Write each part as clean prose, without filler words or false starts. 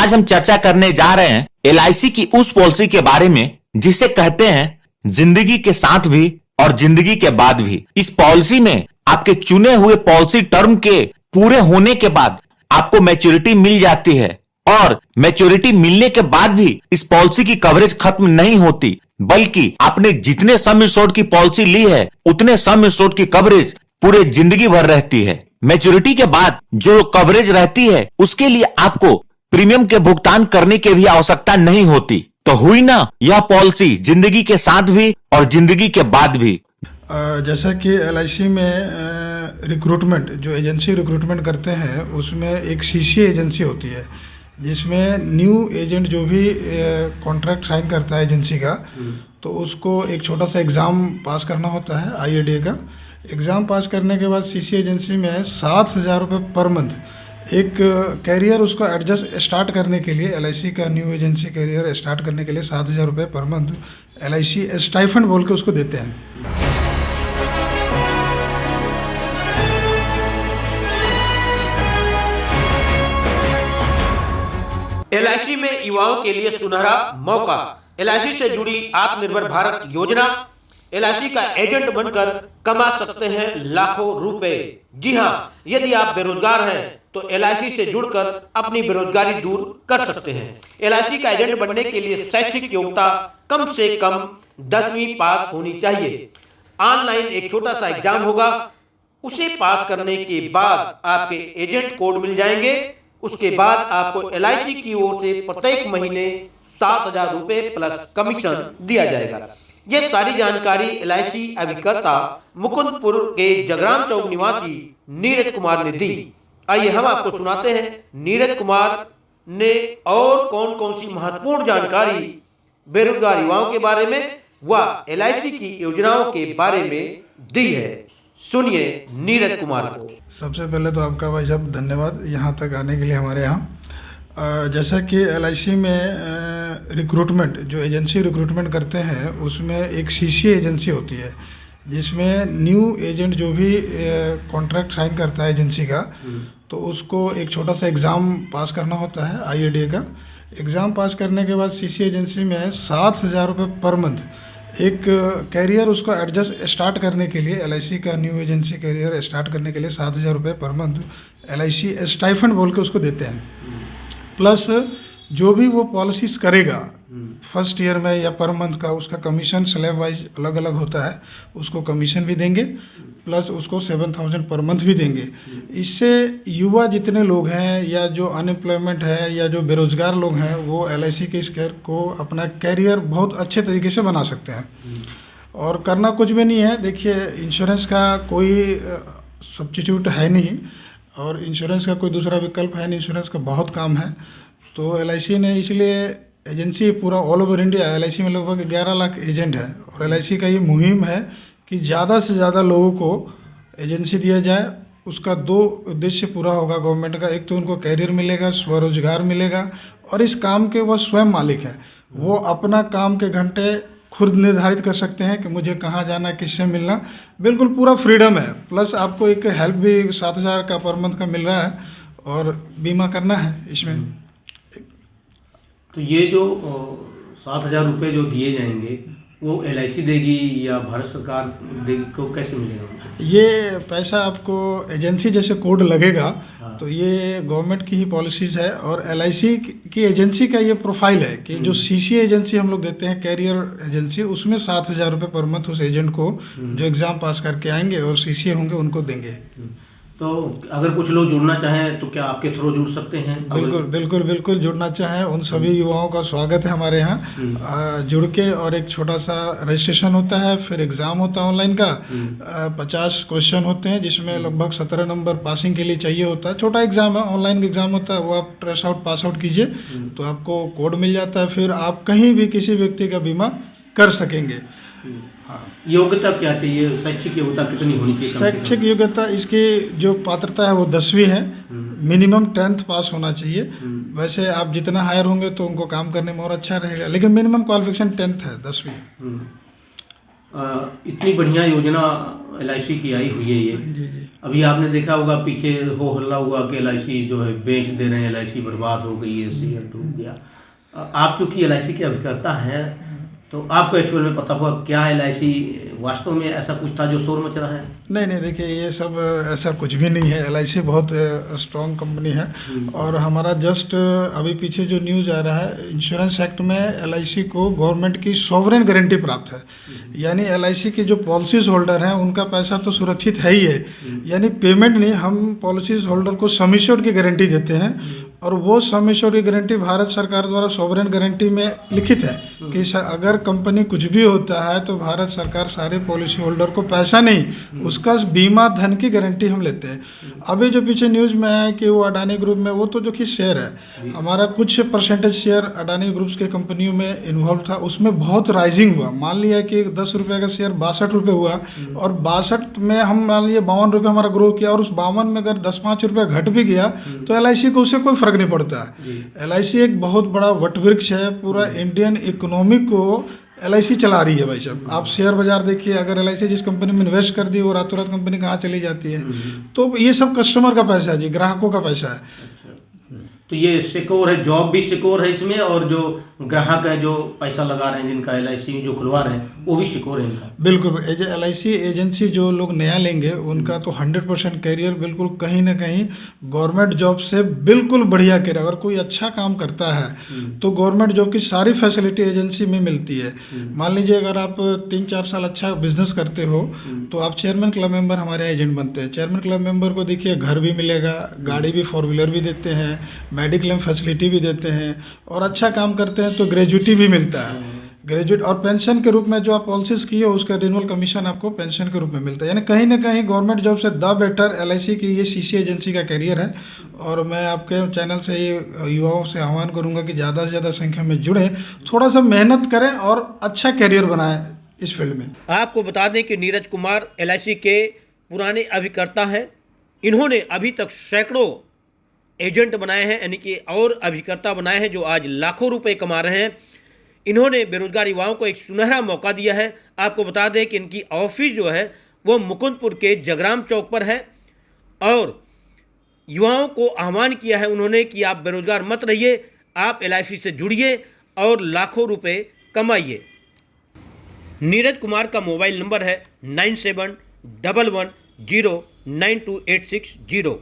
आज हम चर्चा करने जा रहे हैं एलआईसी की उस पॉलिसी के बारे में जिसे कहते हैं जिंदगी के साथ भी और जिंदगी के बाद भी। इस पॉलिसी में आपके चुने हुए पॉलिसी टर्म के पूरे होने के बाद आपको मैच्योरिटी मिल जाती है और मैच्योरिटी मिलने के बाद भी इस पॉलिसी की कवरेज खत्म नहीं होती, बल्कि आपने जितने सम इंश्योर्ड की पॉलिसी ली है उतने सम इंश्योर्ड की कवरेज पूरे जिंदगी भर रहती है। मैच्योरिटी के बाद जो कवरेज रहती है उसके लिए आपको प्रीमियम के भुगतान करने की भी आवश्यकता नहीं होती। तो हुई ना यह पॉलिसी जिंदगी के साथ भी और जिंदगी के बाद भी। जैसा कि एलआईसी में रिक्रूटमेंट जो एजेंसी रिक्रूटमेंट करते हैं उसमें एक सीसीए एजेंसी होती है जिसमें न्यू एजेंट जो भी कॉन्ट्रैक्ट साइन करता है एजेंसी का, तो उसको एक छोटा सा एग्ज़ाम पास करना होता है आईएडीए का। एग्ज़ाम पास करने के बाद सीसीए एजेंसी में 7,000 रुपये पर मंथ एक कैरियर उसको एडजस्ट स्टार्ट करने के लिए, एलआईसी का न्यू एजेंसी कैरियर स्टार्ट करने के लिए 7,000 रुपये पर मंथ एलआईसी स्टाइफंड बोल के उसको देते हैं। एलआईसी में युवाओं के लिए सुनहरा मौका। एलआईसी से जुड़ी आत्मनिर्भर भारत योजना। एलआईसी का एजेंट बनकर कमा सकते हैं लाखों रुपए। जी हां, यदि आप बेरोजगार हैं तो एलआईसी से जुड़कर अपनी बेरोजगारी दूर कर सकते हैं। एलआईसी का एजेंट बनने के लिए शैक्षिक योग्यता कम से कम 10वीं पास होनी चाहिए। ऑनलाइन एक छोटा सा एग्जाम होगा, उसे पास करने के बाद आपके एजेंट कोड मिल जाएंगे। उसके बाद आपको एलआईसी की ओर से प्रत्येक महीने 7,000 रुपए प्लस कमीशन दिया जाएगा। यह सारी जानकारी एलआईसी अभिकर्ता मुकुंदपुर के जगराम चौक निवासी नीरज कुमार ने दी। आइए हम आपको सुनाते हैं नीरज कुमार ने और कौन कौन सी महत्वपूर्ण जानकारी बेरोजगार युवाओं के बारे में व एलआईसी की योजनाओं के बारे में दी है। सुनिए नीरज कुमार को। सबसे पहले तो आपका भाई साहब धन्यवाद यहाँ तक आने के लिए हमारे यहाँ। जैसा कि एलआईसी में रिक्रूटमेंट जो एजेंसी रिक्रूटमेंट करते हैं उसमें एक सीसीए एजेंसी होती है जिसमें न्यू एजेंट जो भी कॉन्ट्रैक्ट साइन करता है एजेंसी का, तो उसको एक छोटा सा एग्ज़ाम पास करना होता है आईएडीए का। एग्ज़ाम पास करने के बाद सीसीए एजेंसी में 7,000 रुपये पर मंथ एक कैरियर उसको एडजस्ट स्टार्ट करने के लिए, एलआईसी का न्यू एजेंसी कैरियर स्टार्ट करने के लिए 7,000 रुपये पर मंथ एलआईसी स्टाइफंड बोल के उसको देते हैं। प्लस जो भी वो पॉलिसीज़ करेगा फर्स्ट ईयर में या पर मंथ का, उसका कमीशन स्लैब वाइज अलग अलग होता है, उसको कमीशन भी देंगे प्लस उसको 7,000 पर मंथ भी देंगे। इससे युवा जितने लोग हैं या जो अनएम्प्लॉयमेंट है या जो बेरोज़गार लोग हैं वो एलआईसी के इस को अपना कैरियर बहुत अच्छे तरीके से बना सकते हैं। और करना कुछ भी नहीं है। देखिए, इंश्योरेंस का कोई सब्स्टिट्यूट है नहीं और इंश्योरेंस का कोई दूसरा विकल्प है नहीं, इंश्योरेंस का बहुत काम है। तो एलआईसी ने इसलिए एजेंसी पूरा ऑल ओवर इंडिया, एलआईसी में लगभग 11 लाख एजेंट है और एलआईसी का ये मुहिम है कि ज़्यादा से ज़्यादा लोगों को एजेंसी दिया जाए। उसका 2 उद्देश्य पूरा होगा गवर्नमेंट का। एक तो उनको कैरियर मिलेगा, स्वरोजगार मिलेगा और इस काम के वो स्वयं मालिक है। वो अपना काम के घंटे खुद निर्धारित कर सकते हैं कि मुझे कहाँ जाना, किससे मिलना, बिल्कुल पूरा फ्रीडम है। प्लस आपको एक हेल्प भी 7,000 का पर मंथ का मिल रहा है और बीमा करना है इसमें। तो ये जो 7,000 रुपये जो दिए जाएंगे वो एलआईसी देगी या भारत सरकार देगी, को कैसे मिलेगा? ये पैसा आपको एजेंसी जैसे कोड लगेगा। हाँ। तो ये गवर्नमेंट की ही पॉलिसीज़ है और एलआईसी की एजेंसी का ये प्रोफाइल है कि जो सीसीए एजेंसी हम लोग देते हैं कैरियर एजेंसी, उसमें 7,000 रुपये पर मंथ उस एजेंट को जो एग्ज़ाम पास करके आएंगे और सीसीए होंगे उनको देंगे। तो अगर कुछ लोग जुड़ना चाहें तो क्या आपके थ्रू जुड़ सकते हैं? बिल्कुल जुड़ना चाहें उन सभी युवाओं का स्वागत है हमारे यहाँ। जुड़ के और एक छोटा सा रजिस्ट्रेशन होता है, फिर एग्ज़ाम होता है ऑनलाइन का। 50 क्वेश्चन होते हैं जिसमें लगभग 17 नंबर पासिंग के लिए चाहिए होता है। छोटा एग्ज़ाम है, ऑनलाइन एग्ज़ाम होता है, वो आप ट्रेस आउट पास आउट कीजिए तो आपको कोड मिल जाता है। फिर आप कहीं भी किसी व्यक्ति का बीमा कर सकेंगे। हाँ, योग्यता क्या चाहिए? शैक्षिक योग्यता कितनी होनी चाहिए? शैक्षिक योग्यता इसकी जो पात्रता है वो 10वीं है, मिनिमम 10th पास होना चाहिए। वैसे आप जितना हायर होंगे तो उनको काम करने में और अच्छा रहेगा, लेकिन मिनिमम क्वालिफिकेशन 10th है, 10वीं। इतनी बढ़िया योजना LIC की आई हुई है ये। जी जी। अभी आपने देखा होगा पीछे हो हल्ला हुआ कि LIC जो है बेच दे रहे हैं, LIC बर्बाद हो गई है, शेयर डूब गया। आप चूँकि LIC के अभिकर्ता हैं तो आपको एक्चुअल में पता हुआ क्या LIC वास्तव में ऐसा कुछ था जो शोर मच रहा है? नहीं नहीं, देखिए ये सब ऐसा कुछ भी नहीं है। LIC बहुत स्ट्रॉन्ग कंपनी है और हमारा जस्ट अभी पीछे जो न्यूज़ आ रहा है, इंश्योरेंस एक्ट में LIC को गवर्नमेंट की सॉवरेन गारंटी प्राप्त है। यानी LIC के जो पॉलिसीज होल्डर हैं उनका पैसा तो सुरक्षित है ही है, यानी पेमेंट नहीं, हम पॉलिसीज होल्डर को सम एश्योर्ड की गारंटी देते हैं और वो सम एश्योर्ड की गारंटी भारत सरकार द्वारा सॉवरेन गारंटी में लिखित है कि अगर कंपनी कुछ भी होता है तो भारत सरकार सारे पॉलिसी होल्डर को पैसा नहीं, उसका बीमा धन की गारंटी हम लेते हैं। अभी जो पीछे न्यूज़ में है कि वो अडानी ग्रुप में, वो तो जो कि शेयर है, हमारा कुछ परसेंटेज शेयर अडानी ग्रुप्स के कंपनियों में इन्वॉल्व था, उसमें बहुत राइजिंग हुआ। मान लिया कि 10 रुपये का शेयर 62 रुपये हुआ और 62 में हम मान लिए 52 रुपये हमारा ग्रो किया और उस 52 में अगर 10-5 रुपये घट भी गया तो LIC को उससे कोई फर्क नहीं पड़ता है। LIC एक बहुत बड़ा वटवृक्ष है, पूरा इंडियन इकोनॉमी को LIC चला रही है भाई साहब। आप शेयर बाजार देखिए, अगर LIC जिस कंपनी में इन्वेस्ट कर दी वो रातों रात कंपनी कहाँ चली जाती है। तो ये सब कस्टमर का पैसा है जी, ग्राहकों का पैसा है। तो ये सिक्योर है, जॉब भी सिक्योर है इसमें, और जो ग्राहक है जो पैसा लगा रहे हैं, जिनका LIC जो खुलवा रहे हैं, वो भी सिक्योर है इनका। बिल्कुल। LIC एजेंसी जो लोग नया लेंगे उनका तो 100% कैरियर बिल्कुल कहीं ना कहीं गवर्नमेंट जॉब से बिल्कुल बढ़िया कैरियर। अगर कोई अच्छा काम करता है तो गवर्नमेंट जॉब की सारी फैसिलिटी एजेंसी में मिलती है। मान लीजिए अगर आप 3-4 साल अच्छा बिजनेस करते हो तो आप चेयरमैन क्लब मेंबर हमारे एजेंट बनते हैं। चेयरमैन क्लब मेंबर को देखिए घर भी मिलेगा, गाड़ी भी 4 व्हीलर भी देते हैं, मेडिक्लेम फैसिलिटी भी देते हैं और अच्छा काम करते हैं तो ग्रेजुएटी भी मिलता है। ग्रेजुएट और पेंशन के रूप में जो आप पॉलिसीज की है उसका रिन्यूअल कमीशन आपको पेंशन के रूप में मिलता है। यानी कहीं ना कहीं गवर्नमेंट जॉब से द बेटर LIC की ये CC एजेंसी का कैरियर है। और मैं आपके चैनल से ये युवाओं से आह्वान करूंगा कि ज़्यादा से ज़्यादा संख्या में जुड़े, थोड़ा सा मेहनत करें और अच्छा कैरियर बनाएं इस फील्ड में। आपको बता दें कि नीरज कुमार LIC के पुराने अभिकर्ता हैं। इन्होंने अभी तक सैकड़ों एजेंट बनाए हैं, यानी कि और अभिकर्ता बनाए हैं जो आज लाखों रुपए कमा रहे हैं। इन्होंने बेरोजगार युवाओं को एक सुनहरा मौका दिया है। आपको बता दें कि इनकी ऑफिस जो है वो मुकुंदपुर के जगराम चौक पर है और युवाओं को आह्वान किया है उन्होंने कि आप बेरोजगार मत रहिए, आप LIC से जुड़िए और लाखों रुपए कमाइए। नीरज कुमार का मोबाइल नंबर है 9711092860।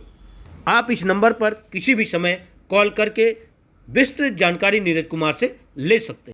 आप इस नंबर पर किसी भी समय कॉल करके विस्तृत जानकारी नीरज कुमार से ले सकते हैं।